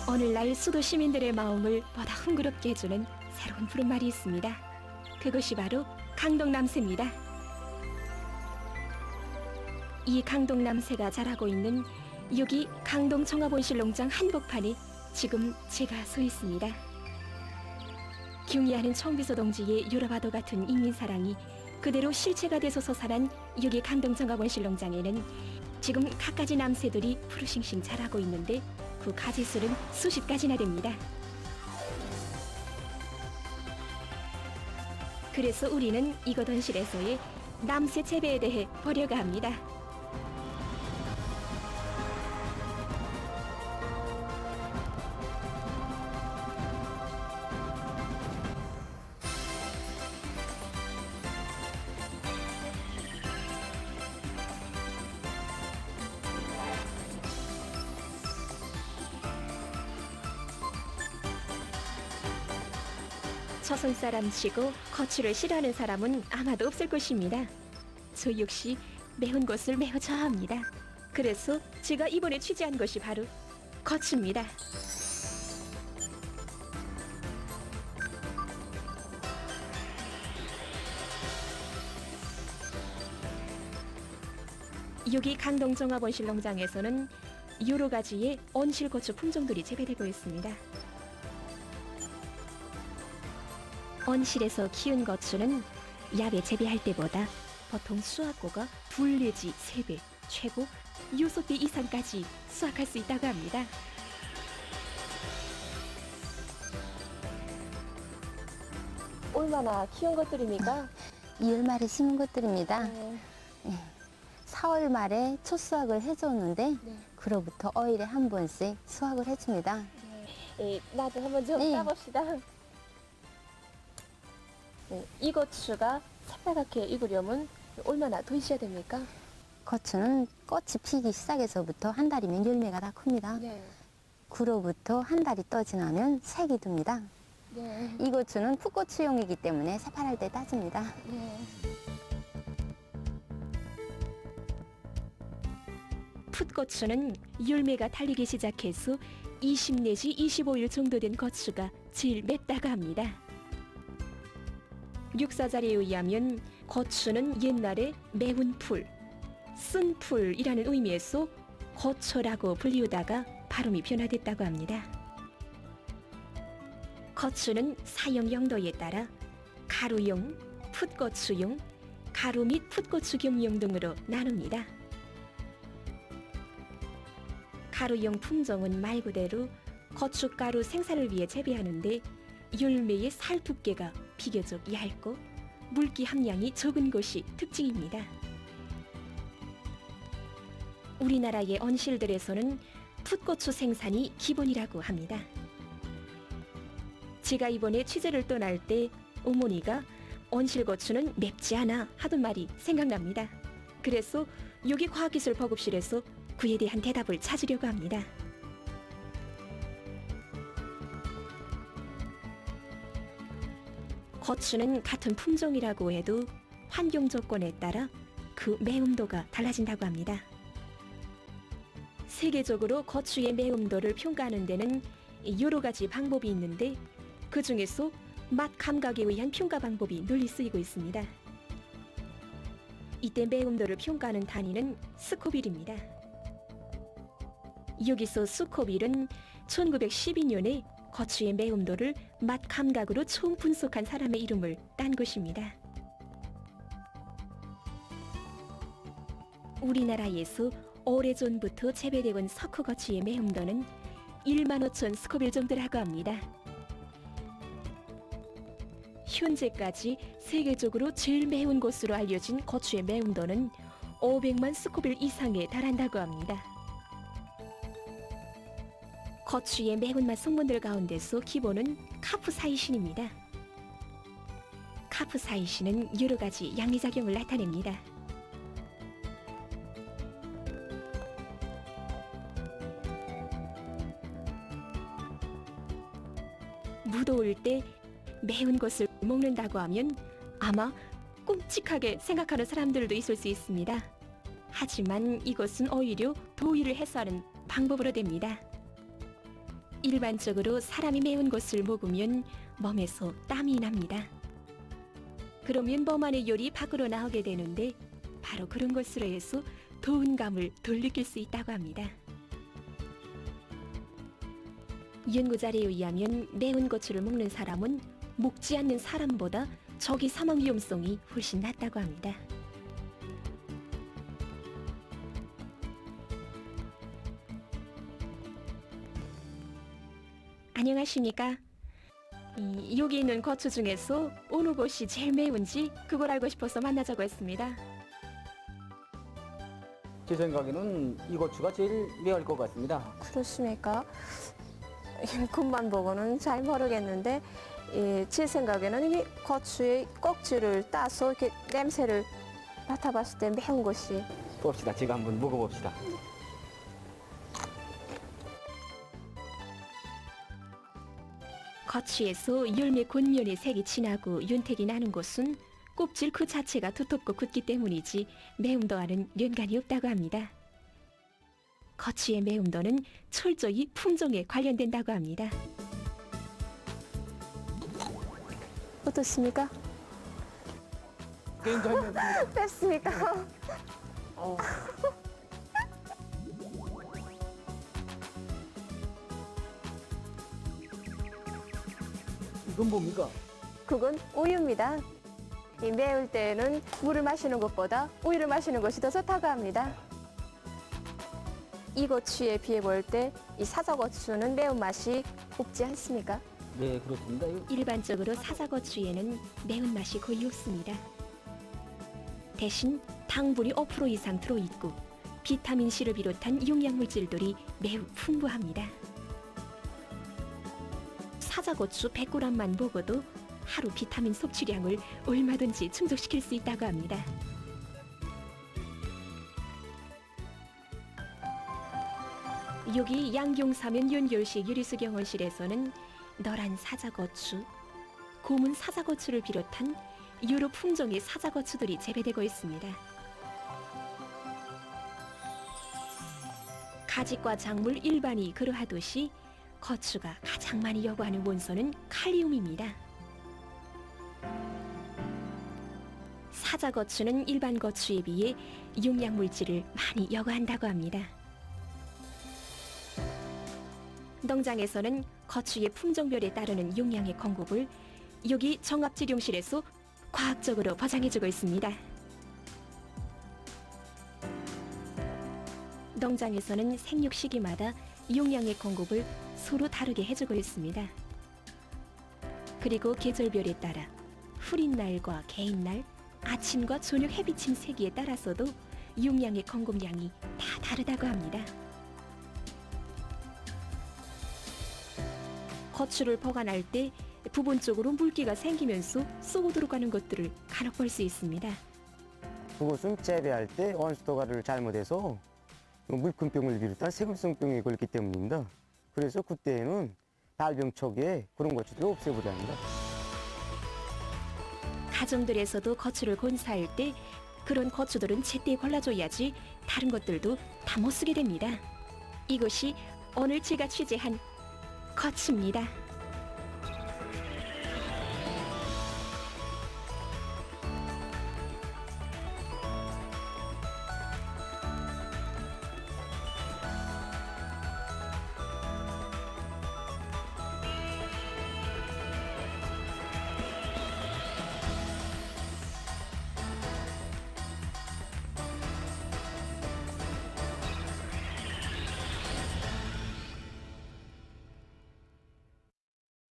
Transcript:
오늘날 수도 시민들의 마음을 보다 흥그럽게 해주는 새로운 푸른말이 있습니다. 그것이 바로 강동남새입니다. 이 강동남새가 자라고 있는 여기 강동 종합온실농장 한복판에 지금 제가 서 있습니다. 경의하는 청비서 동지의 유라바도 같은 인민사랑이 그대로 실체가 돼서 솟아난 여기 강동 종합온실농장에는 지금 갖가지 남새들이 푸르싱싱 자라고 있는데 그 가지수는 수십 가지나 됩니다. 그래서 우리는 이곳 온실에서의 남새 재배에 대해 보려고 합니다. 조선 사람치고 거추를 싫어하는 사람은 아마도 없을 것입니다. 저 역시 매운 것을 매우 좋아합니다. 그래서 제가 이번에 취재한 것이 바로 거추입니다. 여기 강동종합온실농장에서는 여러 가지의 온실고추 품종들이 재배되고 있습니다. 온실에서 키운 고추는 야외 재배할 때보다 보통 수확고가 2 내지 3배, 최고 6배 이상까지 수확할 수 있다고 합니다. 얼마나 키운 것들입니까? 2월 말에 심은 것들입니다. 네. 4월 말에 첫 수확을 해줬는데 네. 그로부터 5일에 한 번씩 수확을 해줍니다. 나도 한번 좀 네. 따봅시다. 이 고추가 새빨갛게 익으려면 얼마나 더 있어야 됩니까? 고추는 꽃이 피기 시작해서부터 한 달이면 열매가 다 큽니다. 네. 그로부터 한 달이 또 지나면 색이 듭니다. 네. 이 고추는 풋고추용이기 때문에 새파랄 때 따집니다. 네. 풋고추는 열매가 달리기 시작해서 20 내지 25일 정도 된 고추가 제일 맵다고 합니다. 육사자리에 의하면 고추는 옛날에 매운 풀, 쓴 풀이라는 의미에서 고초라고 불리우다가 발음이 변화됐다고 합니다. 고추는 사용 용도에 따라 가루용, 풋고추용, 가루 및 풋고추경용 등으로 나눕니다. 가루용 품종은 말 그대로 고춧가루 생산을 위해 재배하는데 열매의 살 두께가 비교적 얇고 물기 함량이 적은 것이 특징입니다. 우리나라의 온실들에서는 풋고추 생산이 기본이라고 합니다. 제가 이번에 취재를 떠날 때 어머니가 온실고추는 맵지 않아 하던 말이 생각납니다. 그래서 여기 과학기술보급실에서 그에 대한 대답을 찾으려고 합니다. 고추는 같은 품종이라고 해도 환경 조건에 따라 그 매움도가 달라진다고 합니다. 세계적으로 고추의 매움도를 평가하는 데는 여러 가지 방법이 있는데 그 중에서 맛 감각에 의한 평가 방법이 널리 쓰이고 있습니다. 이때 매움도를 평가하는 단위는 스코빌입니다. 여기서 스코빌은 1912년에 고추의 매움도를 맛 감각으로 처음 분석한 사람의 이름을 딴 것입니다. 우리나라에서 오래전부터 재배되어 석호고추의 매움도는 15,000 스코빌 정도라고 합니다. 현재까지 세계적으로 제일 매운 것으로 알려진 고추의 매움도는 500만 스코빌 이상에 달한다고 합니다. 고추의 매운맛 성분들 가운데서 기본은 카프사이신입니다. 카프사이신은 여러 가지 양리작용을 나타냅니다. 무더울 때 매운 것을 먹는다고 하면 아마 끔찍하게 생각하는 사람들도 있을 수 있습니다. 하지만 이것은 오히려 더위를 해소하는 방법으로 됩니다. 일반적으로 사람이 매운 것을 먹으면 몸에서 땀이 납니다. 그러면 몸 안의 열이 밖으로 나오게 되는데 바로 그런 것으로 해서 더운 감을 덜 느낄 수 있다고 합니다. 연구 자료에 의하면 매운 고추를 먹는 사람은 먹지 않는 사람보다 저기 사망 위험성이 훨씬 낮다고 합니다. 안녕하십니까? 여기 있는 고추 중에서 어느 것이 제일 매운지 그걸 알고 싶어서 만나자고 했습니다. 제 생각에는 이 고추가 제일 매울 것 같습니다. 그렇습니까? 겉만 보고는 잘 모르겠는데 제 생각에는 이 고추의 꼭지를 따서 이렇게 냄새를 맡아봤을 때 매운 것이 봅시다. 제가 한번 먹어봅시다. 고추에서 열매 곤면의 색이 진하고 윤택이 나는 것은 껍질 그 자체가 두텁고 굳기 때문이지 매움도와는 연관이 없다고 합니다. 고추의 매움도는 철저히 품종에 관련된다고 합니다. 어떻습니까? 괜찮습니다. 뺐습니까? 이건 뭡니까? 그건 우유입니다. 이 매울 때는 물을 마시는 것보다 우유를 마시는 것이 더 좋다고 합니다. 이 고추에 비해 볼 때 이 사자고추는 매운맛이 없지 않습니까? 네, 그렇습니다. 일반적으로 사자고추에는 매운맛이 거의 없습니다. 대신 당분이 5% 이상 들어있고 비타민C를 비롯한 영양물질들이 매우 풍부합니다. 사자고추 100g만 먹어도 하루 비타민 섭취량을 얼마든지 충족시킬 수 있다고 합니다. 여기 양경사면 연결시 유리수경원실에서는 노란 사자고추, 검은 사자고추를 비롯한 여러 품종의 사자고추들이 재배되고 있습니다. 가지과 작물 일반이 그러하듯이 고추가 가장 많이 요구하는 원소는 칼륨입니다. 사자고추는 일반 고추에 비해 영양물질을 많이 요구한다고 합니다. 농장에서는 고추의 품종별에 따르는 영양의 공급을 여기 종합지룡실에서 과학적으로 보장해주고 있습니다. 농장에서는 생육 시기마다 영양의 공급을 서로 다르게 해주고 있습니다. 그리고 계절별에 따라 흐린 날과 개인 날, 아침과 저녁 해비침 세기에 따라서도 영양의 공급량이 다 다르다고 합니다. 고추를 보관할 때 부분적으로 물기가 생기면서 쏘고 들어가는 것들을 간혹 볼 수 있습니다. 그것은 재배할 때 온수도가를 잘못해서 물큰병을 비롯한 세균성병에 걸렸기 때문입니다. 그래서 그때에는 달병 초기에 그런 고추들을 없애버려야 합니다. 가정들에서도 고추를 권사할 때 그런 고추들은 제때 골라줘야지 다른 것들도 다 못 쓰게 됩니다. 이것이 오늘 제가 취재한 고추입니다.